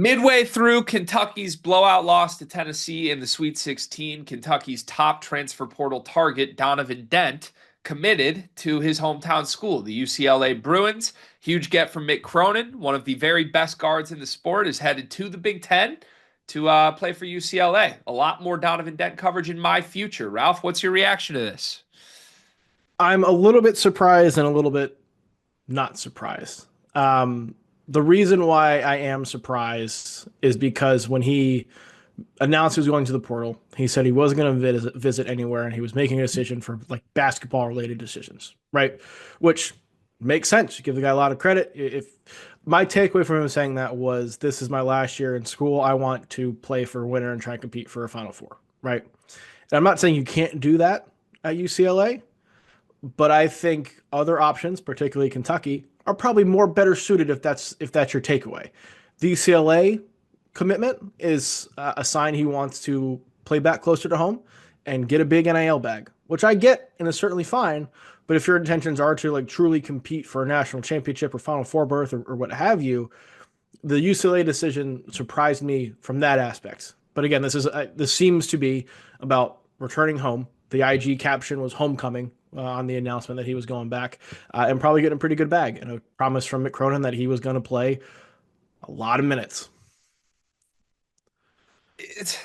Midway through Kentucky's blowout loss to Tennessee in the Sweet 16, Kentucky's top transfer portal target, Donovan Dent, committed to his hometown school, the UCLA Bruins. Huge get from Mick Cronin, one of the very best guards in the sport, is headed to the Big Ten to play for UCLA. A lot more Donovan Dent coverage in my future. Ralph, what's your reaction to this? I'm a little bit surprised and a little bit not surprised. Um, the reason why I am surprised is because when he announced he was going to the portal, he said he wasn't going to visit anywhere and he was making a decision for like basketball related decisions, right? Which makes sense. You give the guy a lot of credit. If my takeaway from him saying that was, this is my last year in school, I want to play for a winner and try and compete for a Final Four, right? And I'm not saying you can't do that at UCLA, but I think other options, particularly Kentucky, are probably more better suited if that's your takeaway. The UCLA commitment is a sign he wants to play back closer to home and get a big NIL bag, which I get and is certainly fine. But if your intentions are to like truly compete for a national championship or Final Four berth or what have you, the UCLA decision surprised me from that aspect. But again, this seems to be about returning home. The IG caption was homecoming on the announcement that he was going back, and probably getting a pretty good bag and a promise from Mick Cronin that he was going to play a lot of minutes. It's,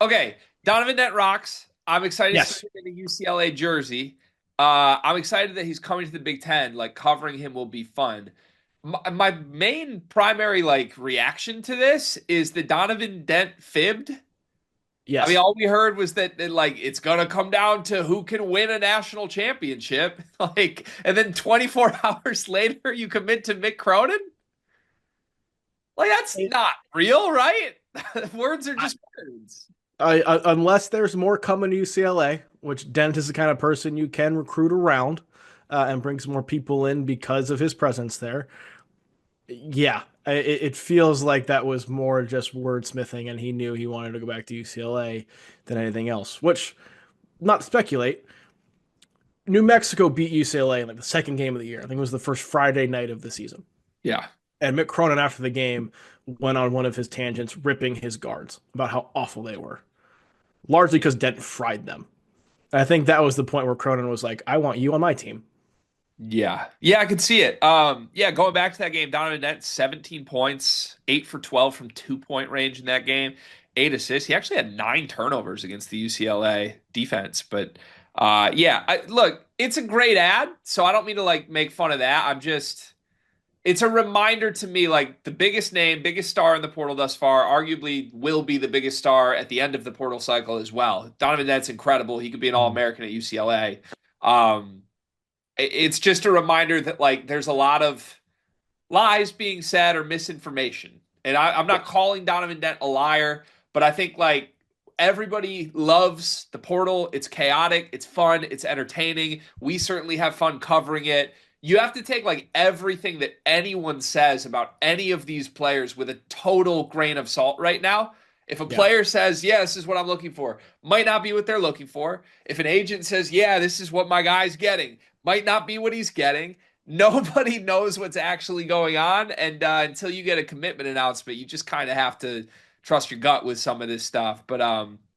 okay. Donovan Dent rocks. I'm excited to see Yes. him in a UCLA jersey. I'm excited that he's coming to the Big Ten. Like covering him will be fun. My main primary like reaction to this is that Donovan Dent fibbed. I mean, Yes. all we heard was that like it's gonna come down to who can win a national championship. Like, and then 24 hours later, you commit to Mick Cronin. Like, that's It, not real, right? Words are just words. unless there's more coming to UCLA, which Dent is the kind of person you can recruit around and bring some more people in because of his presence there. Yeah, it feels like that was more just wordsmithing, and he knew he wanted to go back to UCLA than anything else. Which, not to speculate, New Mexico beat UCLA in like the second game of the year. I think it was the first Friday night of the season. Yeah. And Mick Cronin, after the game, went on one of his tangents, ripping his guards about how awful they were, largely because Dent fried them. I think that was the point where Cronin was like, "I want you on my team." Yeah. Yeah, I could see it. Yeah, going back to that game, Donovan Dent, 17 points, 8 for 12 from 2-point range in that game, 8 assists. He actually had 9 turnovers against the UCLA defense. But yeah, look, it's a great ad, so I don't mean to like make fun of that. I'm just it's a reminder to me like the biggest name, biggest star in the portal thus far, arguably will be the biggest star at the end of the portal cycle as well. Donovan Dent's incredible. He could be an Mhm. All-American at UCLA. Um, it's just a reminder that like there's a lot of lies being said or misinformation. And I'm not Yes. calling Donovan Dent a liar, but I think like everybody loves the portal. It's chaotic, it's fun, it's entertaining. We certainly have fun covering it. You have to take like everything that anyone says about any of these players with a total grain of salt right now. If a Yeah. player says, yeah, this is what I'm looking for, might not be what they're looking for. If an agent says, yeah, this is what my guy's getting, might not be what he's getting. Nobody knows what's actually going on. And until you get a commitment announcement, you just kind of have to trust your gut with some of this stuff. But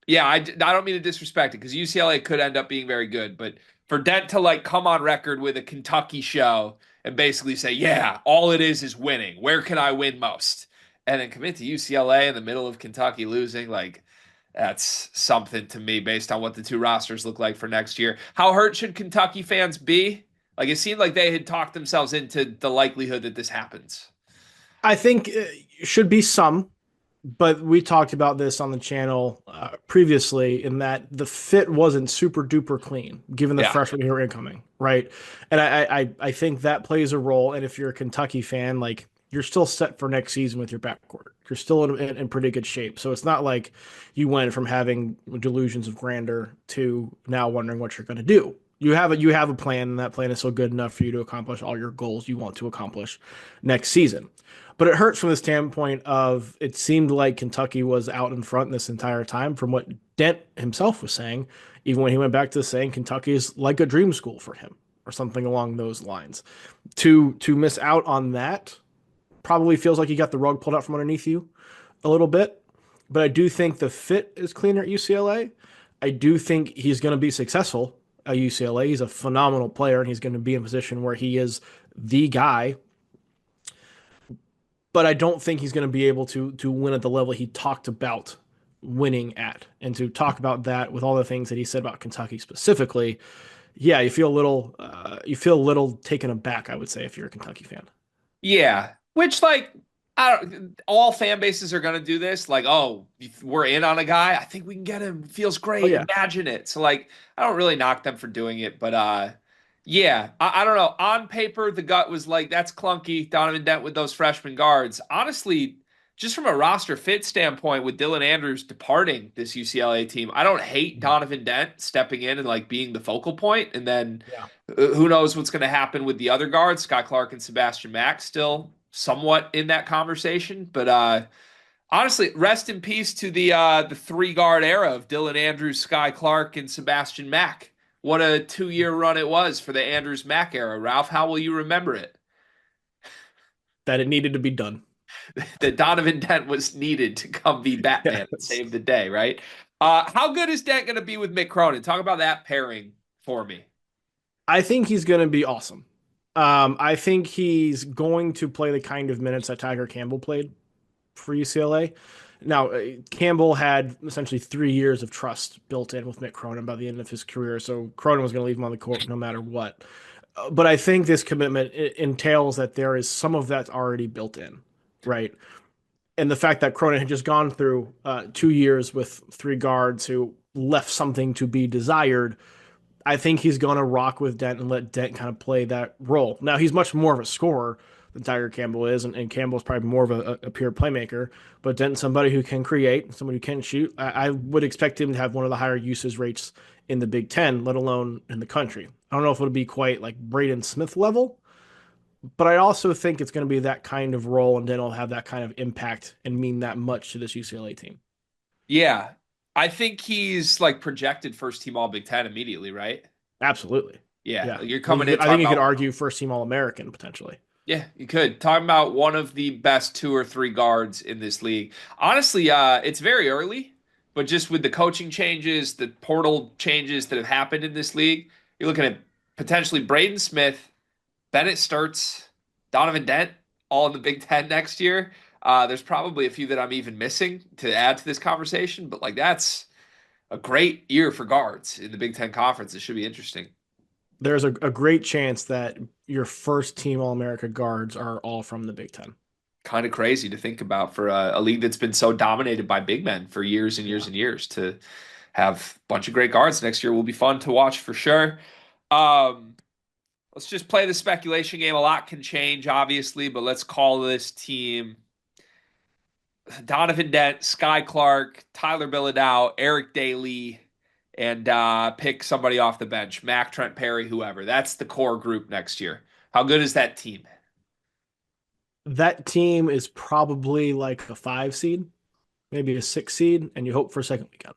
yeah, I don't mean to disrespect it because UCLA could end up being very good. But for Dent to like come on record with a Kentucky show and basically say, yeah, all it is winning. Where can I win most? And then commit to UCLA in the middle of Kentucky losing, like that's something to me based on what the two rosters look like for next year. How hurt should Kentucky fans be? Like it seemed like they had talked themselves into the likelihood that this happens. I think it should be some, but we talked about this on the channel previously in that the fit wasn't super duper clean given the Yeah. freshmen who are incoming, right? And I think that plays a role. And if you're a Kentucky fan, like you're still set for next season with your backcourt. You're still in pretty good shape. So it's not like you went from having delusions of grandeur to now wondering what you're going to do. You have a plan, and that plan is still good enough for you to accomplish all your goals you want to accomplish next season. But it hurts from the standpoint of it seemed like Kentucky was out in front this entire time from what Dent himself was saying, even when he went back to saying Kentucky is like a dream school for him or something along those lines. To miss out on that probably feels like you got the rug pulled out from underneath you a little bit. But I do think the fit is cleaner at UCLA. I do think he's going to be successful at UCLA. He's a phenomenal player, and he's going to be in a position where he is the guy. But I don't think he's going to be able to win at the level he talked about winning at. And to talk about that with all the things that he said about Kentucky specifically, yeah, you feel a little taken aback, I would say, if you're a Kentucky fan. Yeah, which like I don't all fan bases are going to do this. Like, oh, we're in on a guy. I think we can get him. Feels Oh great. yeah, Imagine it. So like I don't really knock them for doing it, but yeah, I don't know. On paper, the gut was like that's clunky. Donovan Dent with those freshman guards. Honestly, just from a roster fit standpoint, with Dylan Andrews departing this UCLA team, I don't hate Donovan Dent stepping in and like being the focal point, and then yeah. who knows what's going to happen with the other guards, Scott Clark and Sebastian Mack, still somewhat in that conversation. But honestly, rest in peace to the three guard era of Dylan Andrews, Sky Clark, and Sebastian Mack. What a 2 year run it was for the Andrews Mack era, Ralph. How will you remember it? That it needed to be done. That Donovan Dent was needed to come be Batman and Yes. save the day, right? How good is Dent going to be with Mick Cronin? Talk about that pairing for me. I think he's going to be awesome. I think he's going to play the kind of minutes that Tiger Campbell played for UCLA. Now, Campbell had essentially 3 years of trust built in with Mick Cronin by the end of his career, so Cronin was going to leave him on the court no matter what. But I think this commitment entails that there is some of that already built in, right? And the fact that Cronin had just gone through 2 years with three guards who left something to be desired, I think he's going to rock with Dent and let Dent kind of play that role. Now, he's much more of a scorer than Tiger Campbell is, and Campbell's probably more of a pure playmaker. But Dent's somebody who can create, somebody who can shoot. I would expect him to have one of the higher usage rates in the Big Ten, let alone in the country. I don't know if it'll be quite like Braden Smith level, but I also think it's going to be that kind of role, and Dent will have that kind of impact and mean that much to this UCLA team. Yeah. I think he's like projected first team All Big Ten immediately, right? Absolutely. Yeah. Yeah. Like you're coming in I think talking you could about, argue first team All American potentially. yeah, you could. Talking about one of the best two or three guards in this league. Honestly, it's very early, but just with the coaching changes, the portal changes that have happened in this league, you're looking at potentially Braden Smith, Bennett Sturts, Donovan Dent, all in the Big Ten next year. There's probably a few that I'm even missing to add to this conversation, but like that's a great year for guards in the Big Ten Conference. It should be interesting. There's a great chance that your first team All America guards are all from the Big Ten. Kind of crazy to think about for a league that's been so dominated by big men for years and years Yeah. and years to have a bunch of great guards next year will be fun to watch for sure. Um, let's just play the speculation game. A lot can change, obviously, but let's call this team Donovan Dent, Sky Clark, Tyler Bilodeau, Eric Daly, and pick somebody off the bench. Mac, Trent Perry, whoever. That's the core group next year. How good is that team? That team is probably like a 5 seed, maybe a 6 seed, and you hope for a second weekend.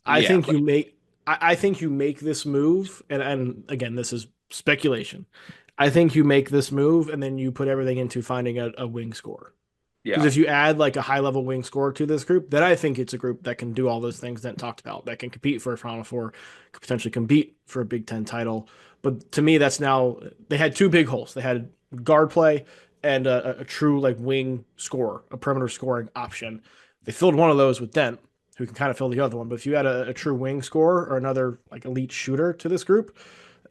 I Yeah, think you make I think you make this move, and again, this is speculation. I think you make this move and then you put everything into finding a wing scorer. Because yeah. if you add like a high level wing scorer to this group, then I think it's a group that can do all those things that talked about, that can compete for a Final Four, could potentially compete for a Big Ten title. But to me, that's now they had two big holes. They had guard play and a true like wing scorer, a perimeter scoring option. They filled one of those with Dent, who can kind of fill the other one. But if you add a true wing scorer or another like elite shooter to this group,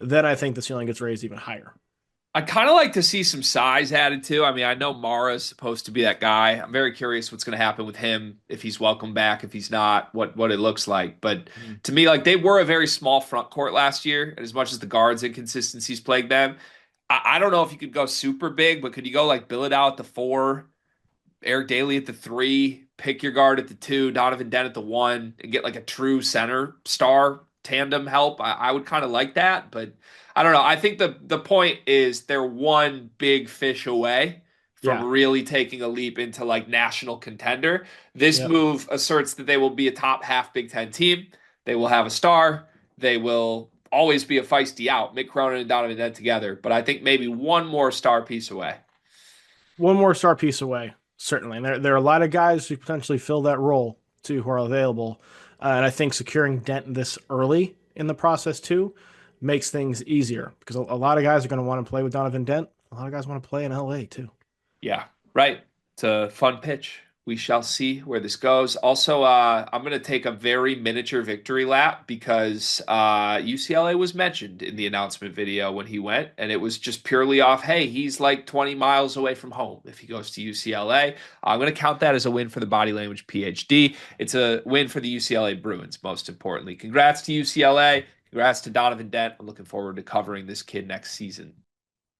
then I think the ceiling gets raised even higher. I kind of like to see some size added too. I mean, I know Mara's supposed to be that guy. I'm very curious what's going to happen with him if he's welcome back, if he's not, what it looks like. But Mm. to me, like they were a very small front court last year, and as much as the guards inconsistencies plagued them, I don't know if you could go super big, but could you go like bill it out at the four, Eric Daly at the three, pick your guard at the two, Donovan Dent at the one, and get like a true center star tandem help. I would kind of like that, but I don't know. I think the point is they're one big fish away from Yeah. really taking a leap into like national contender. This Yep. move asserts that they will be a top half Big Ten team. They will have a star. They will always be a feisty out. Mick Cronin and Donovan Dent together, but I think maybe one more star piece away. one more star piece away, certainly. And there are a lot of guys who potentially fill that role too who are available. And I think securing Dent this early in the process too makes things easier because a lot of guys are going to want to play with Donovan Dent. A lot of guys want to play in LA too. Yeah, right. It's a fun pitch. We shall see where this goes. Also, I'm going to take a very miniature victory lap because UCLA was mentioned in the announcement video when he went, and it was just purely off, hey, he's like 20 miles away from home if he goes to UCLA. I'm going to count that as a win for the body language PhD. It's a win for the UCLA Bruins, most importantly. Congrats to UCLA. Congrats to Donovan Dent. I'm looking forward to covering this kid next season.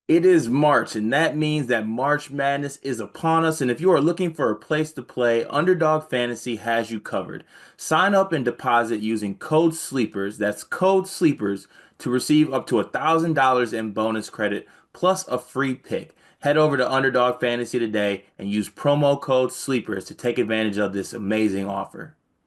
It is March, and that means that March Madness is upon us. And if you are looking for a place to play, Underdog Fantasy has you covered. Sign up and deposit using code SLEEPERS, that's code SLEEPERS, to receive up to $1,000 in bonus credit plus a free pick. Head over to Underdog Fantasy today and use promo code SLEEPERS to take advantage of this amazing offer.